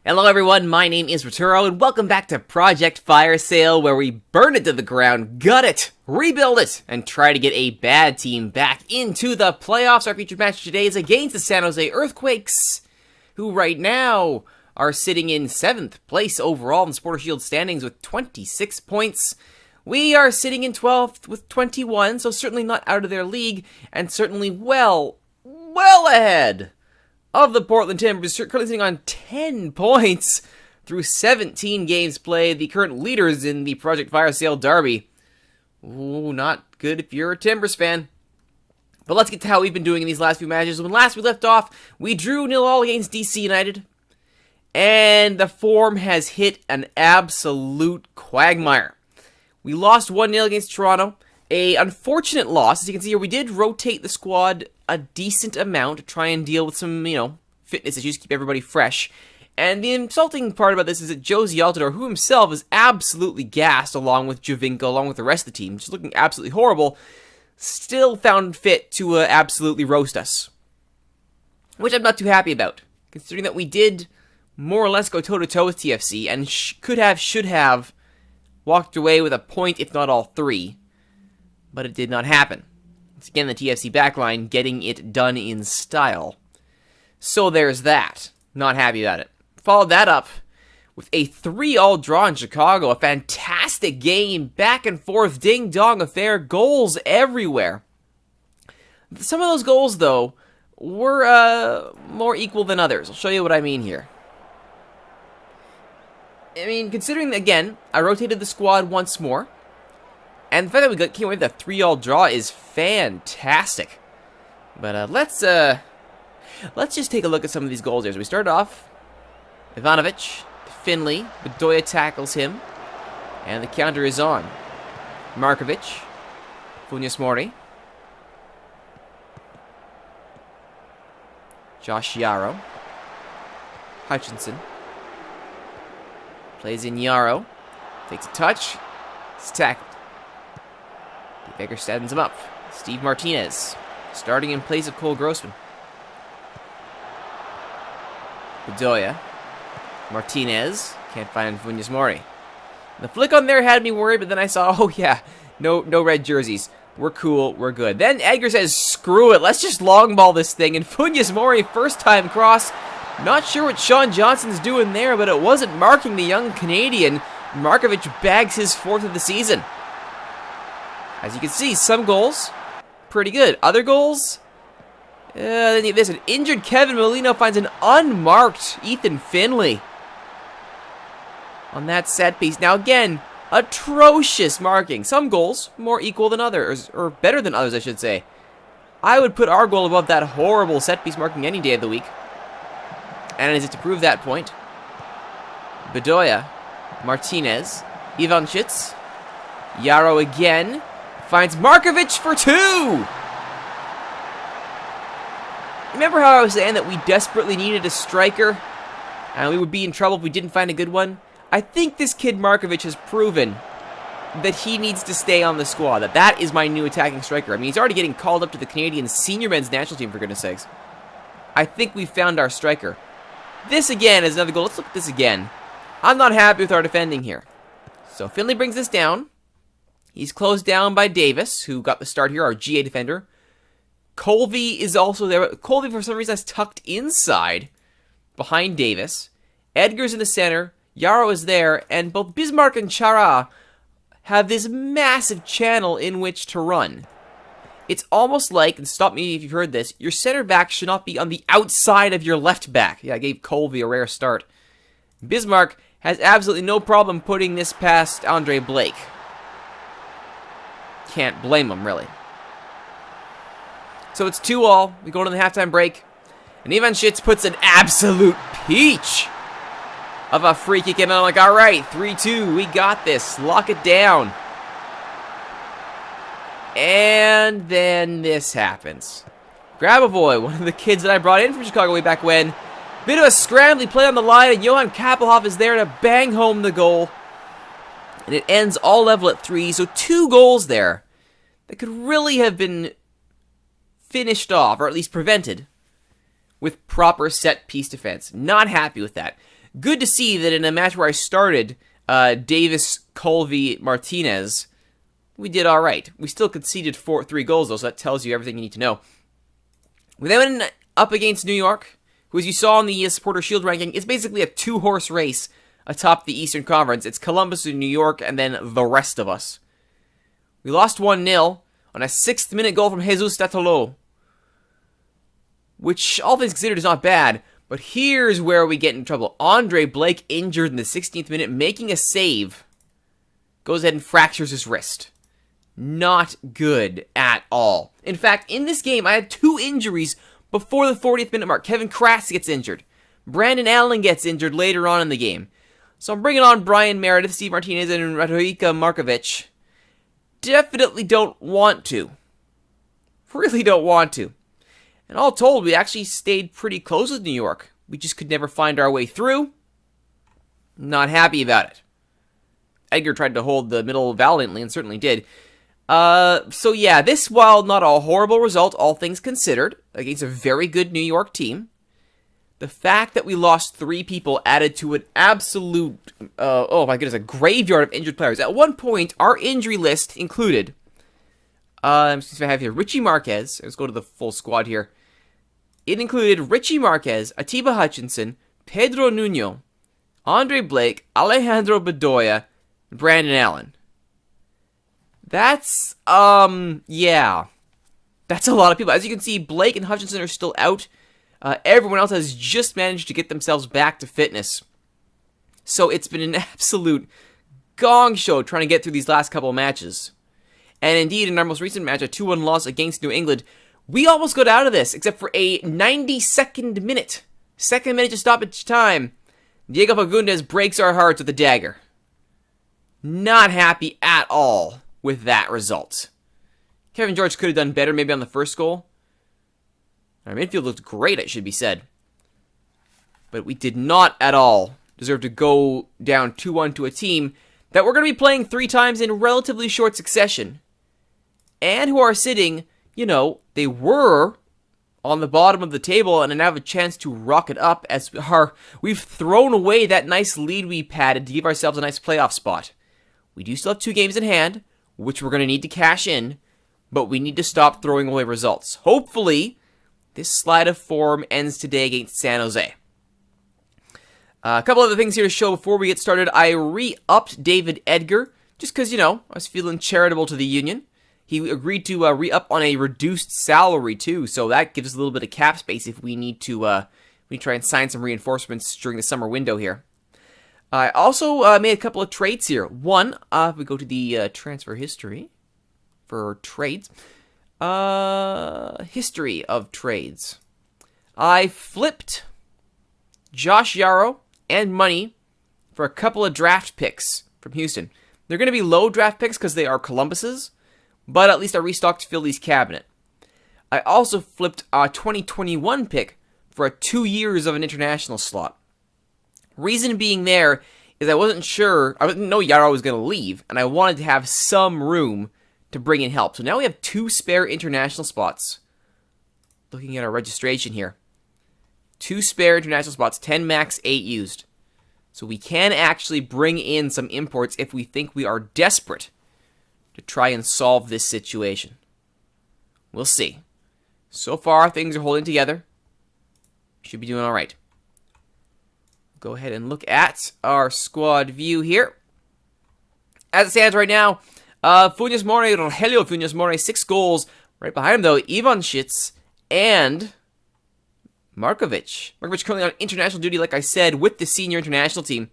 Hello everyone, my name is Rituro, and welcome back to Project Fire Sale, where we burn it to the ground, gut it, rebuild it, and try to get a bad team back into the playoffs. Our featured match today is against the San Jose Earthquakes, who right now are sitting in 7th place overall in the Supporter Shield standings with 26 points. We are sitting in 12th with 21, so certainly not out of their league, and certainly well ahead of the Portland Timbers, currently sitting on 10 points through 17 games played, the current leaders in the Project Fire Sale Derby. Ooh, not good if you're a Timbers fan. But let's get to how we've been doing in these last few matches. When last we left off, we drew 0-0 against DC United, and the form has hit an absolute quagmire. We lost 1-0 against Toronto. A unfortunate loss. As you can see here, we did rotate the squad a decent amount to try and deal with some, fitness issues, keep everybody fresh. And the insulting part about this is that Josie Altidore, who himself is absolutely gassed along with Javinko, along with the rest of the team, just looking absolutely horrible, still found fit to absolutely roast us. Which I'm not too happy about, considering that we did more or less go toe-to-toe with TFC, and should have walked away with a point, if not all three. But it did not happen. It's again the TFC backline getting it done in style. So there's that. Not happy about it. Followed that up with a 3-all draw in Chicago. A fantastic game. Back and forth. Ding-dong affair. Goals everywhere. Some of those goals, though, were more equal than others. I'll show you what I mean here. Considering, again, I rotated the squad once more. And the fact that we came away with a 3-all draw is fantastic. But let's just take a look at some of these goals here. So we start off, Ivanovic, Finley, Bedoya tackles him, and the counter is on. Markovic, Funes Mori, Josh Yarrow, Hutchinson, plays in Yarrow, takes a touch, it's tackled. Baker stands him up. Steve Martinez, starting in place of Cole Grossman. Bedoya. Martinez. Can't find Funes Mori. The flick on there had me worried, but then I saw, oh yeah, no red jerseys. We're cool, we're good. Then Edgar says, screw it, let's just long ball this thing. And Funes Mori, first time cross. Not sure what Sean Johnson's doing there, but it wasn't marking the young Canadian. Markovic bags his 4th of the season. As you can see, some goals, pretty good. Other goals, then there's an injured Kevin Molino finds an unmarked Ethan Finley on that set piece. Now again, atrocious marking. Some goals more equal than others, or better than others, I should say. I would put our goal above that horrible set piece marking any day of the week. And as it's to prove that point, Bedoya, Martinez, Ivanchitz, Yarrow again. Finds Markovic for 2! Remember how I was saying that we desperately needed a striker? And we would be in trouble if we didn't find a good one? I think this kid Markovic has proven that he needs to stay on the squad. That is my new attacking striker. He's already getting called up to the Canadian senior men's national team, for goodness sakes. I think we found our striker. This again is another goal. Let's look at this again. I'm not happy with our defending here. So Finley brings this down. He's closed down by Davis, who got the start here, our GA defender. Colby is also there. Colby, for some reason, is tucked inside behind Davis. Edgar's in the center. Yarrow is there. And both Bismarck and Chara have this massive channel in which to run. It's almost like, and stop me if you've heard this, your center back should not be on the outside of your left back. Yeah, I gave Colby a rare start. Bismarck has absolutely no problem putting this past Andre Blake. Can't blame him, really. So it's 2-all. We go into the halftime break. And Ivan Schitz puts an absolute peach of a free kick in. And I'm like, all right, 3-2. We got this. Lock it down. And then this happens. Grabavoy, one of the kids that I brought in from Chicago way back when. Bit of a scrambly play on the line. And Johan Kappelhoff is there to bang home the goal. And it ends all level at 3. So 2 goals there that could really have been finished off, or at least prevented, with proper set-piece defense. Not happy with that. Good to see that in a match where I started Davis, Colby, Martinez, we did all right. We still conceded 3 goals, though, so that tells you everything you need to know. We then went up against New York, who, as you saw in the Supporter Shield ranking, is basically a 2-horse race atop the Eastern Conference. It's Columbus and New York, and then the rest of us. We lost 1-0 on a 6th-minute goal from Jesus Tatalo, which, all things considered, is not bad. But here's where we get in trouble. Andre Blake, injured in the 16th minute, making a save, goes ahead and fractures his wrist. Not good at all. In fact, in this game, I had 2 injuries before the 40th minute mark. Kevin Kratz gets injured. Brandon Allen gets injured later on in the game. So I'm bringing on Brian Meredith, Steve Martinez, and Radojka Markovic. Definitely don't want to. Really don't want to. And all told, we actually stayed pretty close with New York. We just could never find our way through. Not happy about it. Edgar tried to hold the middle valiantly and certainly did. So yeah, this, while not a horrible result, all things considered, against a very good New York team, the fact that we lost 3 people added to an absolute, oh my goodness, a graveyard of injured players. At one point, our injury list included, let's see if I have here, Richie Marquez. Let's go to the full squad here. It included Richie Marquez, Atiba Hutchinson, Pedro Nuno, Andre Blake, Alejandro Bedoya, and Brandon Allen. That's, yeah. That's a lot of people. As you can see, Blake and Hutchinson are still out. Everyone else has just managed to get themselves back to fitness. So it's been an absolute gong show trying to get through these last couple of matches. And indeed, in our most recent match, a 2-1 loss against New England, we almost got out of this, except for a 92nd minute. Second minute to stoppage time. Diego Fagundes breaks our hearts with a dagger. Not happy at all with that result. Kevin George could have done better maybe on the first goal. Our midfield looked great, it should be said. But we did not at all deserve to go down 2-1 to a team that we're going to be playing 3 times in relatively short succession. And who are sitting, you know, they were on the bottom of the table and now have a chance to rocket up as we've thrown away that nice lead we padded to give ourselves a nice playoff spot. We do still have 2 games in hand, which we're going to need to cash in, but we need to stop throwing away results. Hopefully, this slide of form ends today against San Jose. A couple other things here to show before we get started. I re-upped David Edgar, just because, you know, I was feeling charitable to the union. He agreed to re-up on a reduced salary, too, so that gives us a little bit of cap space if we need to try and sign some reinforcements during the summer window here. I also made a couple of trades here. One, if we go to the transfer history for trades. History of trades. I flipped Josh Yarrow and money for a couple of draft picks from Houston. They're going to be low draft picks because they are Columbus's, but at least I restocked Philly's cabinet. I also flipped a 2021 pick for a 2 years of an international slot. Reason being there is I wasn't sure, I didn't know Yarrow was going to leave, and I wanted to have some room to bring in help. So now we have 2 spare international spots. Looking at our registration here. 2 spare international spots, 10 max, 8 used. So we can actually bring in some imports if we think we are desperate to try and solve this situation. We'll see. So far, things are holding together. Should be doing all right. Go ahead and look at our squad view here. As it stands right now, Funes Mori, Rogelio Funes Mori, 6 goals. Right behind him, though, Ivan Schitz and Markovic. Markovic currently on international duty, like I said, with the senior international team.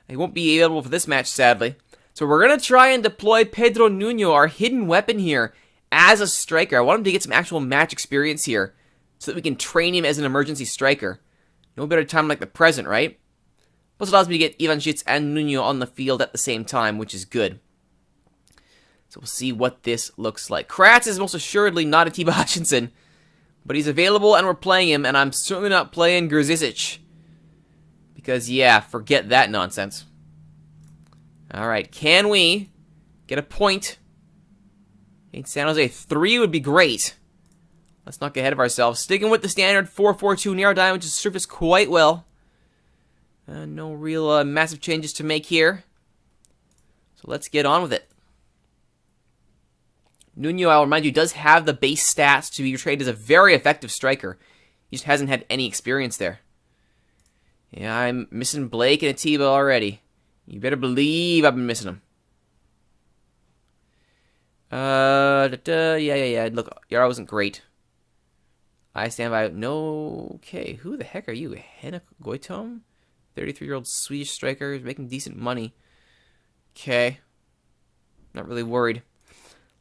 He won't be available for this match, sadly. So we're going to try and deploy Pedro Nuno, our hidden weapon here, as a striker. I want him to get some actual match experience here so that we can train him as an emergency striker. No better time like the present, right? Plus allows me to get Ivan Schitz and Nuno on the field at the same time, which is good. So we'll see what this looks like. Kratz is most assuredly not Atiba Hutchinson, but he's available and we're playing him, and I'm certainly not playing Grzizic. Because, yeah, forget that nonsense. Alright, can we get a point against San Jose? 3 would be great. Let's not get ahead of ourselves. Sticking with the standard 4-4-2 Near Diamond, which has served us quite well. No real massive changes to make here. So let's get on with it. Nuno, I'll remind you, does have the base stats to be portrayed as a very effective striker. He just hasn't had any experience there. Yeah, I'm missing Blake and Atiba already. You better believe I've been missing them. Yeah. Look, Yara wasn't great. I stand by. No. Okay, who the heck are you? Henrik Goitom? 33-year-old Swedish striker, making decent money. Okay. Not really worried.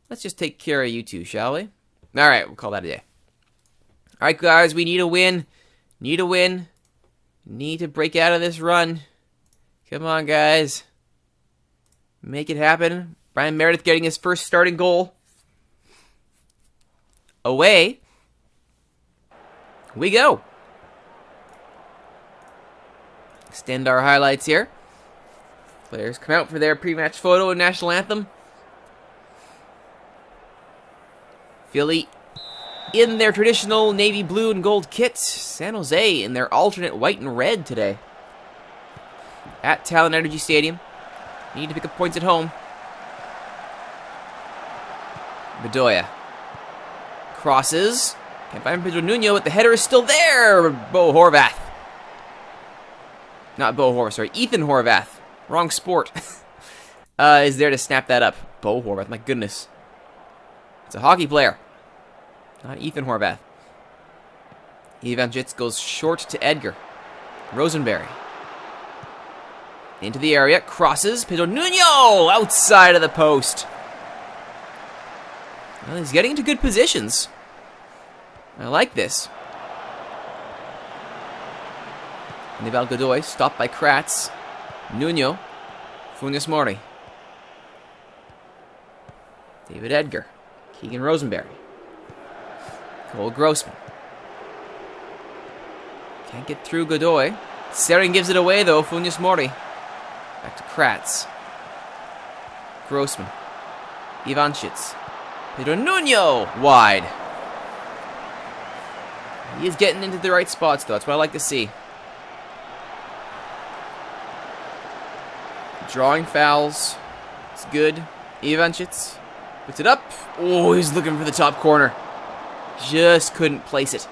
Let's just take care of you two, shall we? Alright, we'll call that a day. Alright, guys, we need a win. Need a win. Need to break out of this run. Come on, guys. Make it happen. Brian Meredith getting his first starting goal. Away we go. Extend our highlights here. Players come out for their pre-match photo and national anthem. Philly in their traditional navy blue and gold kits. San Jose in their alternate white and red today. At Talon Energy Stadium. Need to pick up points at home. Bedoya. Crosses. Can't find Pedro Nuno, but the header is still there. Bo Horvath. Not Bo Horvath, sorry. Ethan Horvath. Wrong sport. Is there to snap that up. Bo Horvath, my goodness. It's a hockey player. Not Ethan Horvath. Ivanjic goes short to Edgar. Rosenberry. Into the area. Crosses. Pedro Nuno! Outside of the post. Well, he's getting into good positions. I like this. Nibal Godoy stopped by Kratz. Nuno. Funes Mori. David Edgar. Keegan Rosenberry. Cole Grossman. Can't get through Godoy. Seren gives it away though. Funes Mori. Back to Kratz. Grossman. Ivanchitz. Pedro Nuno. Wide. He is getting into the right spots though. That's what I like to see. Drawing fouls. It's good. Ivanchitz. Puts it up. Oh, he's looking for the top corner. Just couldn't place it.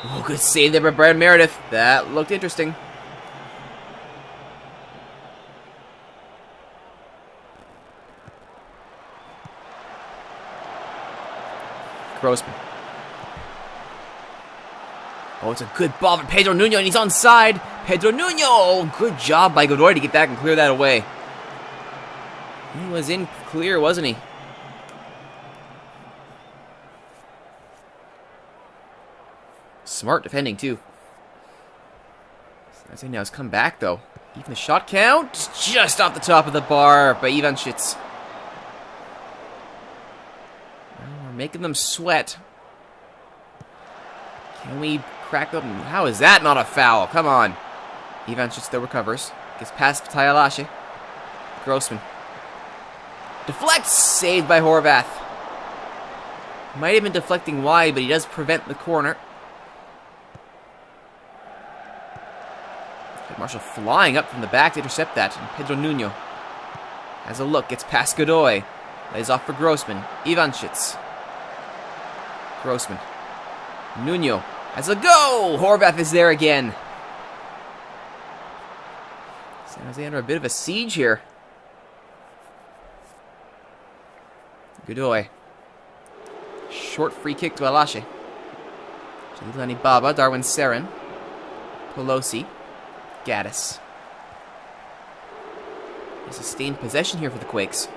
Oh, good save there by Brian Meredith. That looked interesting. Grossman. Oh, it's a good ball for Pedro Nuno, and he's onside. Pedro Nuno! Good job by Godoy to get back and clear that away. He was in clear, wasn't he? Smart defending, too. I think now it's come back, though. Even the shot count, just off the top of the bar by Ivanchitz. We're making them sweat. Can we crack them? How is that not a foul? Come on. Ivanchitz still recovers. Gets past Tayalashe. Grossman. Deflects. Saved by Horvath. Might have been deflecting wide, but he does prevent the corner. Marshall flying up from the back to intercept that. And Pedro Nuno has a look. Gets past Godoy. Lays off for Grossman. Ivanchitz. Grossman. Nuno has a go! Horvath is there again. San Jose under a bit of a siege here. Godoy. Short free kick to Alashe. Jelani Baba, Darwin Seren. Pelosi. Gaddis. A sustained possession here for the Quakes.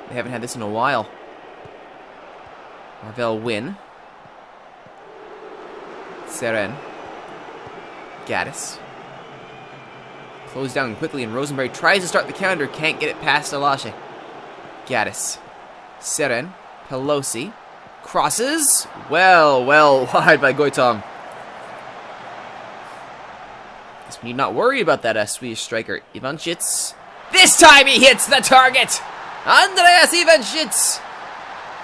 They haven't had this in a while. Marvell win. Seren. Gaddis. Closed down quickly, and Rosenberry tries to start the counter. Can't get it past Alashe. Gaddis. Seren. Pelosi. Crosses. Well wide by Goitom. This Need not worry about that Swedish striker. Ivanchits. This time he hits the target! Andreas Ivanchits!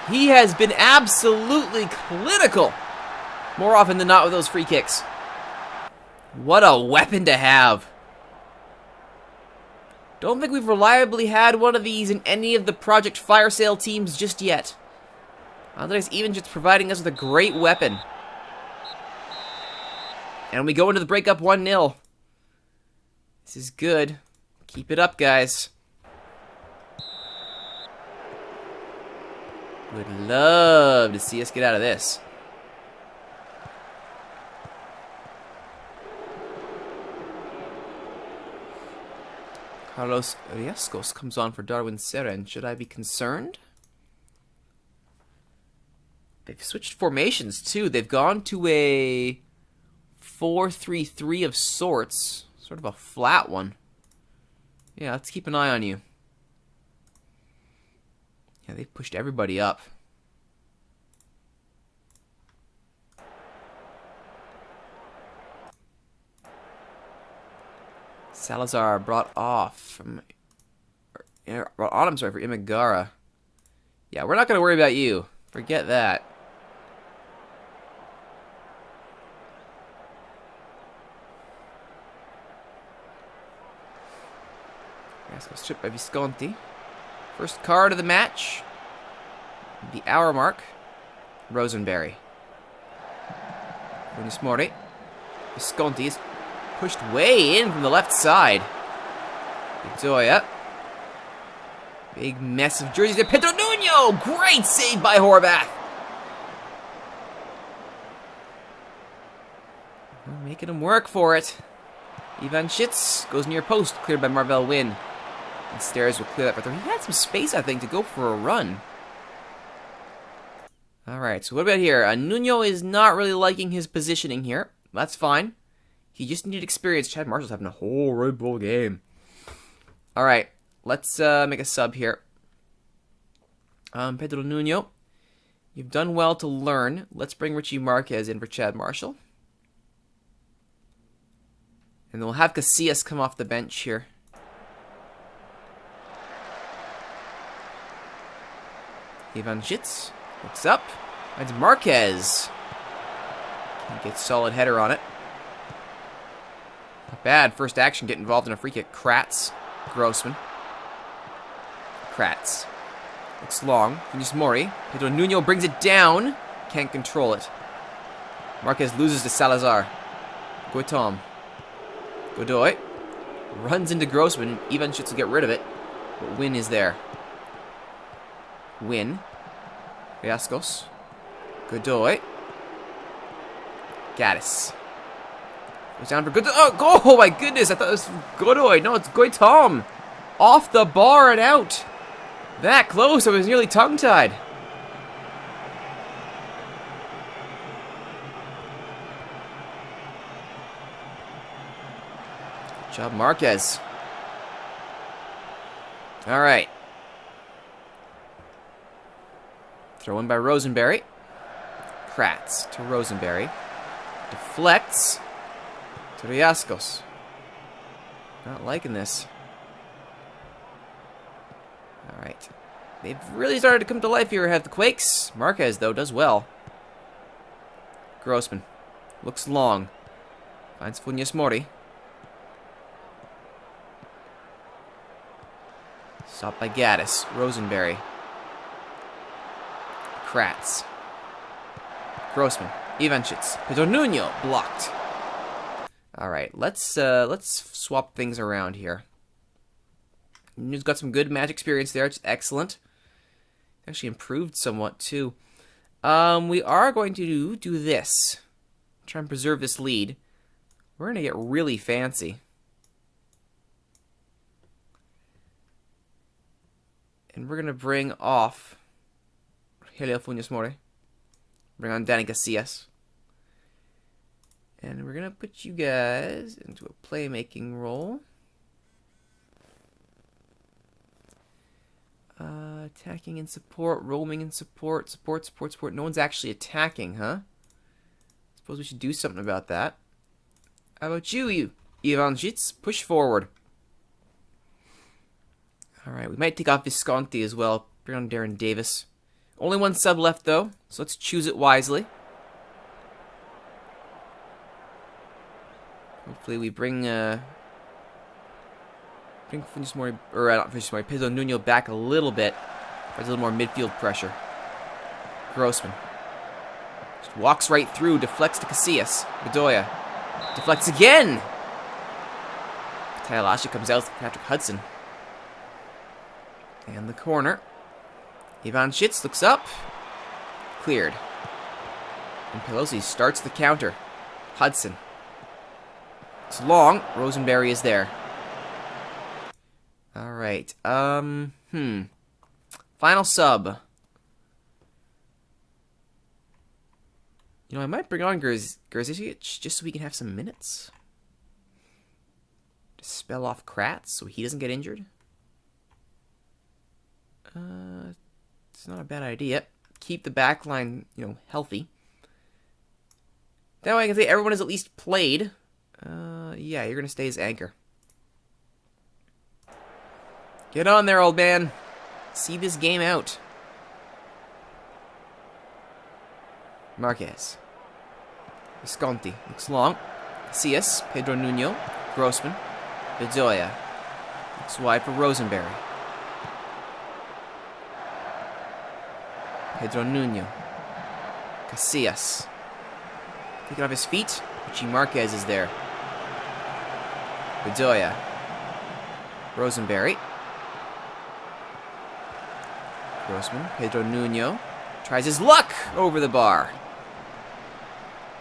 He has been absolutely clinical. More often than not with those free kicks. What a weapon to have. Don't think we've reliably had one of these in any of the Project Fire Sale teams just yet. Andreas Ivanchits providing us with a great weapon. And we go into the breakup 1-0. This is good. Keep it up, guys. Would love to see us get out of this. Carlos Riascos comes on for Darwin Seren. Should I be concerned? They've switched formations, too. They've gone to a 4-3-3 of sorts. Sort of a flat one. Yeah, let's keep an eye on you. Yeah, they've pushed everybody up. Salazar brought off from... brought on, I'm sorry, for Imagara. Yeah, we're not going to worry about you. Forget that. Stripped by Visconti. First card of the match. The hour mark. Rosenberry. Mori. Visconti is pushed way in from the left side. Victoria. Big mess of jerseys there. Pedro Nuno! Great save by Horvath. Well, making him work for it. Ivanchits goes near post. Cleared by Marvel Wynn. And Stairs will clear that right there. He had some space, I think, to go for a run. Alright, so what about here? Nuno is not really liking his positioning here. That's fine. He just needed experience. Chad Marshall's having a whole Red Bull game. Alright, let's make a sub here. Pedro Nuno, you've done well to learn. Let's bring Richie Marquez in for Chad Marshall. And then we'll have Casillas come off the bench here. Ivanchits looks up. That's Marquez. Can't get solid header on it. Not bad. First action, get involved in a free kick. Kratz. Grossman. Kratz. Looks long. Vinicius Mori. Pedro Nuno brings it down. Can't control it. Marquez loses to Salazar. Goitom. Godoy. Runs into Grossman. Ivanchits will get rid of it. But Wynn is there. Wynn. Riascos. Godoy. Gaddis. Goes down for Godoy. Oh my goodness, I thought it was Godoy. No, it's Goitom. Off the bar and out. That close, I was nearly tongue-tied. Good job, Marquez. All right. Throw in by Rosenberry. Kratz to Rosenberry. Deflects to Riascos. Not liking this. Alright. They've really started to come to life here. Have the Quakes. Marquez, though, does well. Grossman. Looks long. Finds Funes Mori. Stopped by Gaddis. Rosenberry. Kratz. Grossman. Ivanchits. Pedro Nuno. Blocked. Alright, let's swap things around here. Nuno's got some good match experience there. It's excellent. Actually improved somewhat, too. We are going to do this. Try and preserve this lead. We're going to get really fancy. And we're going to bring off Helio Funes Mori. Bring on Danny Casillas. And we're going to put you guys into a playmaking role. Attacking and support, roaming and support, support. No one's actually attacking, huh? Suppose we should do something about that. How about you? Ivanchits, push forward. Alright, we might take off Visconti as well. Bring on Darren Davis. Only one sub left, though, so let's choose it wisely. Hopefully we bring Pedneault back a little bit. There's a little more midfield pressure. Grossman. Just walks right through, deflects to Casillas. Bedoya. Deflects again! Tayalashi comes out with Patrick Hudson. And the corner. Ivanchits looks up. Cleared. And Pelosi starts the counter. Hudson. It's long. Rosenberry is there. Alright. Final sub. You know, I might bring on Grzic just so we can have some minutes. To spell off Kratz so he doesn't get injured. It's not a bad idea. Keep the back line, healthy. That way I can say everyone has at least played. Yeah, you're going to stay as anchor. Get on there, old man. See this game out. Marquez. Visconti. Looks long. Casillas. Pedro Nuno. Grossman. Bedoya. Looks wide for Rosenberry. Pedro Nuno. Casillas. Taking off his feet. Richie Marquez is there. Bedoya. Rosenberry. Grossman. Pedro Nuno. Tries his luck over the bar.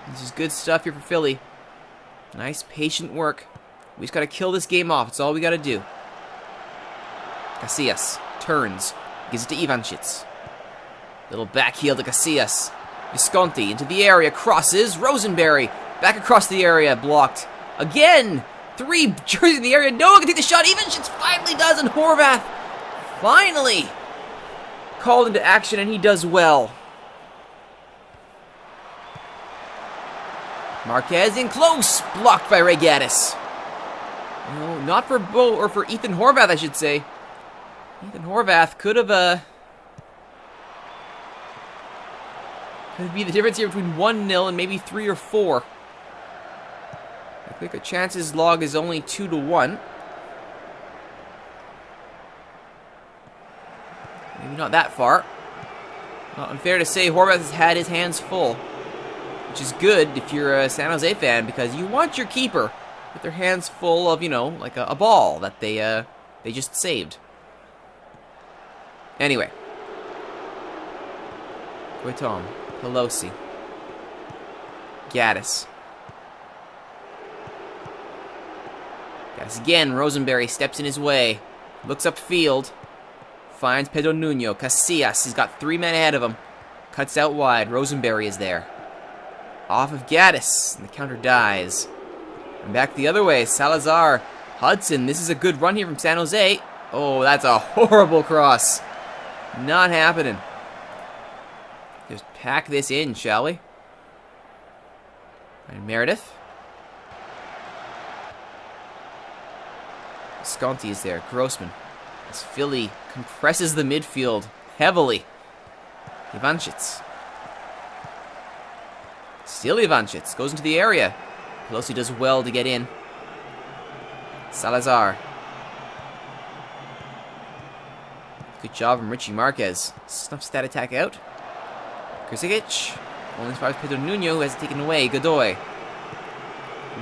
This is good stuff here for Philly. Nice, patient work. We just got to kill this game off. That's all we got to do. Casillas turns. Gives it to Ivanchits. Little back heel to Casillas. Visconti into the area. Crosses. Rosenberry. Back across the area. Blocked. Again. 3 jerseys in the area. No one can take the shot. Ivanchits finally does. And Horvath finally called into action. And he does well. Marquez in close. Blocked by Ray Gaddis. No, not for for Ethan Horvath, I should say. Ethan Horvath could be the difference here between 1-0 and maybe 3 or 4. I think the chances log is only 2-1. Maybe not that far. Not unfair to say Horvath has had his hands full. Which is good if you're a San Jose fan, because you want your keeper with their hands full of, like a ball that they just saved. Anyway. Guiton. Pelosi. Gaddis. Gaddis again. Rosenberry steps in his way. Looks upfield. Finds Pedro Nuno. Casillas. He's got 3 men ahead of him. Cuts out wide. Rosenberry is there. Off of Gaddis. And the counter dies. And back the other way. Salazar. Hudson. This is a good run here from San Jose. Oh, that's a horrible cross. Not happening. Just pack this in, shall we? And Meredith. Visconti is there. Grossman. As Philly compresses the midfield heavily. Ivanchits. Still Ivanchits. Goes into the area. Pelosi does well to get in. Salazar. Good job from Richie Marquez. Snuffs that attack out. Grzic. Only survives Pedro Nuno, who has it taken away. Godoy.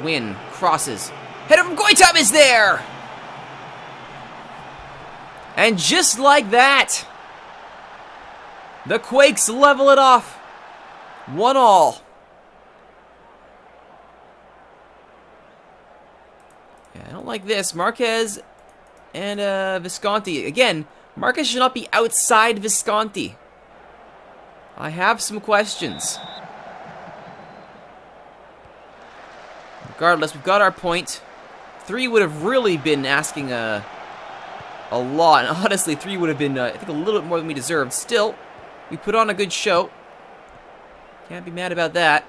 Win. Crosses. Header from Goitom is there! And just like that, the Quakes level it off. 1-1. Yeah, I don't like this. Marquez and Visconti. Again, Marquez should not be outside Visconti. I have some questions. Regardless, we've got our point. 3 would have really been asking a lot. And honestly, 3 would have been, I think, a little bit more than we deserved. Still, we put on a good show. Can't be mad about that.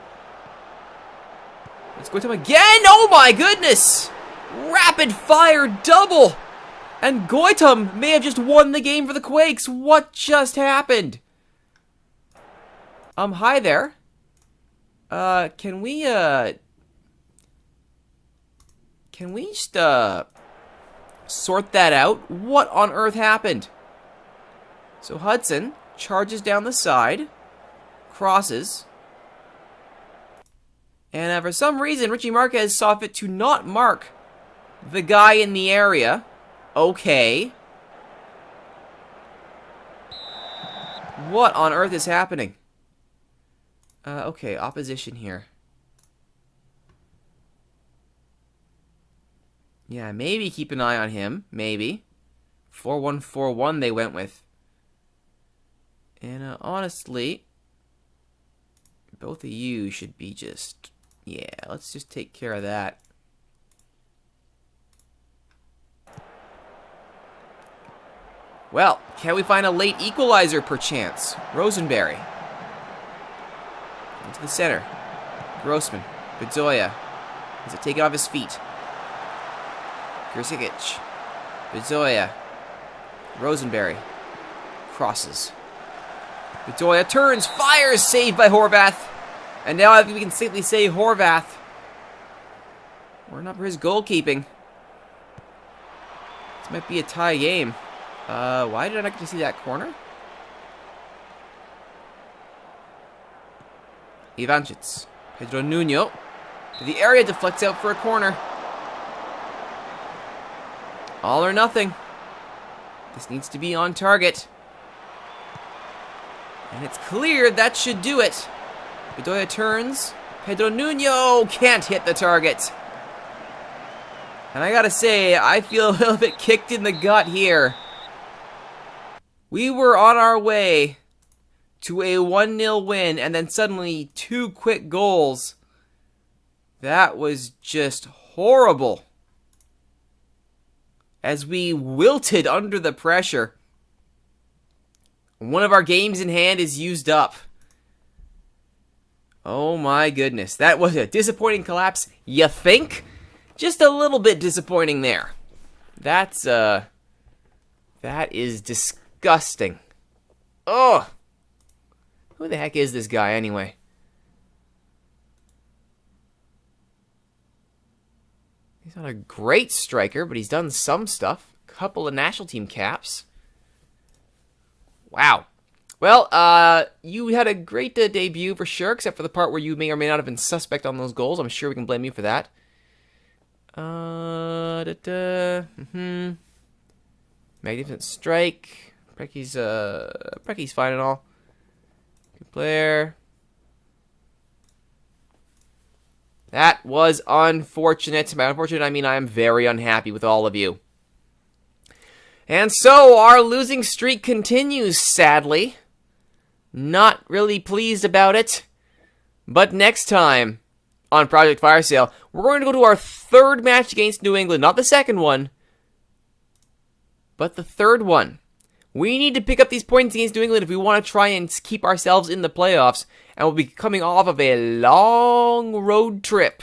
Let's go to him again. Oh my goodness! Rapid fire double! And Goitom may have just won the game for the Quakes. What just happened? Hi there. Can we just, sort that out? What on earth happened? So Hudson charges down the side, crosses, and for some reason, Richie Marquez saw fit to not mark the guy in the area. Okay. What on earth is happening? Okay, opposition here. Yeah, maybe keep an eye on him. Maybe. 4-1-4-1 they went with. And honestly, both of you should be just... Yeah, let's just take care of that. Well, can we find a late equalizer perchance? Rosenberry. Into the center. Grossman. Bedoya. Does it take it off his feet? Grzikic. Bedoya. Rosenberry. Crosses. Bedoya turns, fires, saved by Horvath. And now I think we can safely say Horvath. We're not for his goalkeeping. This might be a tie game. Why did I not get to see that corner? Ivancic. Pedro Nuno. The area deflects out for a corner. All or nothing. This needs to be on target. And it's clear that should do it. Bedoya turns. Pedro Nuno can't hit the target. And I gotta say, I feel a little bit kicked in the gut here. We were on our way to a 1-0 win, and then suddenly 2 quick goals. That was just horrible. As we wilted under the pressure. One of our games in hand is used up. Oh my goodness. That was a disappointing collapse, you think? Just a little bit disappointing there. That is disgusting. Ugh. Who the heck is this guy anyway? He's not a great striker, but he's done some stuff. Couple of national team caps. Wow. Well, you had a great debut for sure, except for the part where you may or may not have been suspect on those goals. I'm sure we can blame you for that. Magnificent strike. Precky's fine and all. Good player. That was unfortunate. By unfortunate, I mean I am very unhappy with all of you. And so, our losing streak continues, sadly. Not really pleased about it. But next time on Project Fire Sale, we're going to go to our third match against New England. Not the second one, but the third one. We need to pick up these points against New England if we want to try and keep ourselves in the playoffs. And we'll be coming off of a long road trip.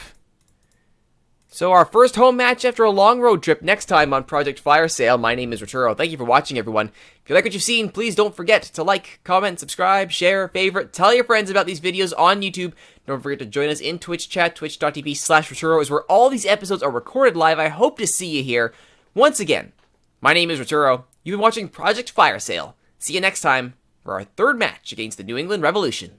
So our first home match after a long road trip next time on Project Fire Sale. My name is Rituro. Thank you for watching, everyone. If you like what you've seen, please don't forget to like, comment, subscribe, share, favorite, tell your friends about these videos on YouTube. Don't forget to join us in Twitch chat, twitch.tv/Rituro is where all these episodes are recorded live. I hope to see you here. Once again, my name is Rituro. You've been watching Project Fire Sale. See you next time for our third match against the New England Revolution.